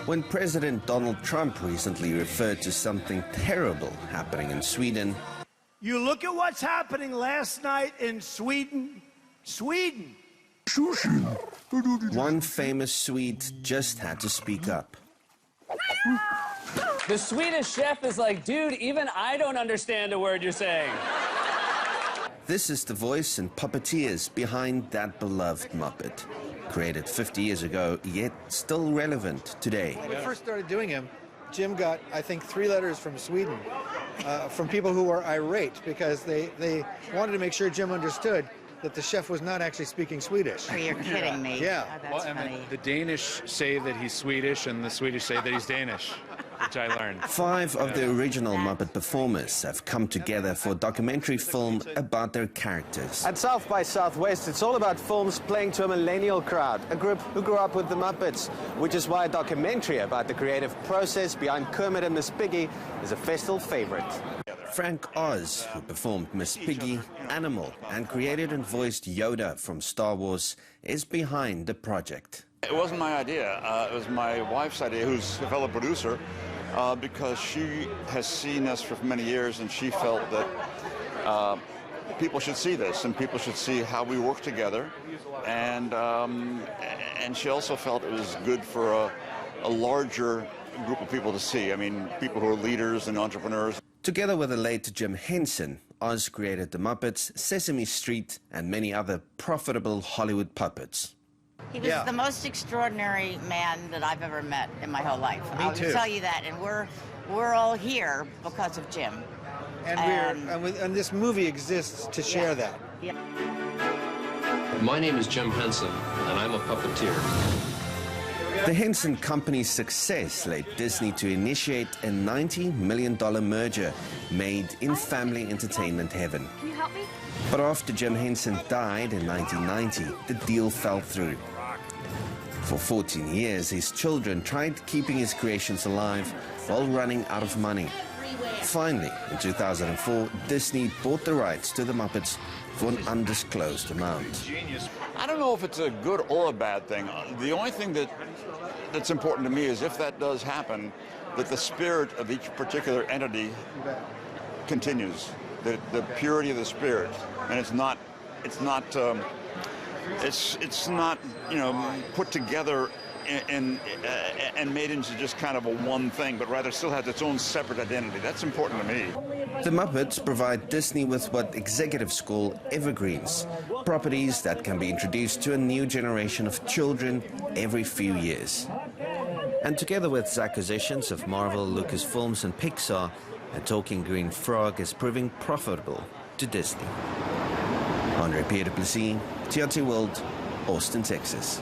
When President Donald Trump recently referred to something terrible happening in Sweden, you look at what's happening last night in Sweden. one famous Swede just had to speak up. The Swedish chef is like, dude, even I don't understand a word you're saying. This is the voice and puppeteers behind that beloved Muppet. Created 50 years ago, yet still relevant today. When we first started doing him, Jim got, I think, 3 letters from Sweden, from people who were irate because they wanted to make sure Jim understood that the chef was not actually speaking Swedish. Oh, you're kidding me. Yeah. Oh, that's funny. The Danish say that he's Swedish, and the Swedish say that he's Danish, which I learned. 5 of the original Muppet performers have come together for a documentary film about their characters. At South by Southwest, it's all about films playing to a millennial crowd, a group who grew up with the Muppets, which is why a documentary about the creative process behind Kermit and Miss Piggy is a festival favorite. Frank Oz, who performed Miss Piggy, Animal, and created and voiced Yoda from Star Wars, is behind the project. It wasn't my idea. It was my wife's idea, who's a fellow producer, because she has seen us for many years, and she felt that people should see this, and people should see how we work together. And she also felt it was good for a larger group of people to see. I mean, people who are leaders and entrepreneurs. Together with the late Jim Henson, Oz created the Muppets, Sesame Street, and many other profitable Hollywood puppets. He was the most extraordinary man that I've ever met in my whole life. Me I'll too. tell you that, and we're all here because of Jim. And this movie exists to share that. Yeah. My name is Jim Henson, and I'm a puppeteer. The Henson Company's success led Disney to initiate a $90 million merger made in family entertainment heaven. Can you help me? But after Jim Henson died in 1990, the deal fell through. For 14 years, his children tried keeping his creations alive while running out of money. Finally, in 2004, Disney bought the rights to the Muppets for an undisclosed amount. I don't know if it's a good or a bad thing. The only thing that's important to me is if that does happen, that the spirit of each particular entity continues, the purity of the spirit, and it's not you know, put together and made into just kind of a one thing, but rather still has its own separate identity. That's important to me. The Muppets provide Disney with what executives call evergreens, properties that can be introduced to a new generation of children every few years. And together with its acquisitions of Marvel, Lucasfilms and Pixar, a talking green frog is proving profitable to Disney. Andre-Pierre Plessis, TRT World, Austin, Texas.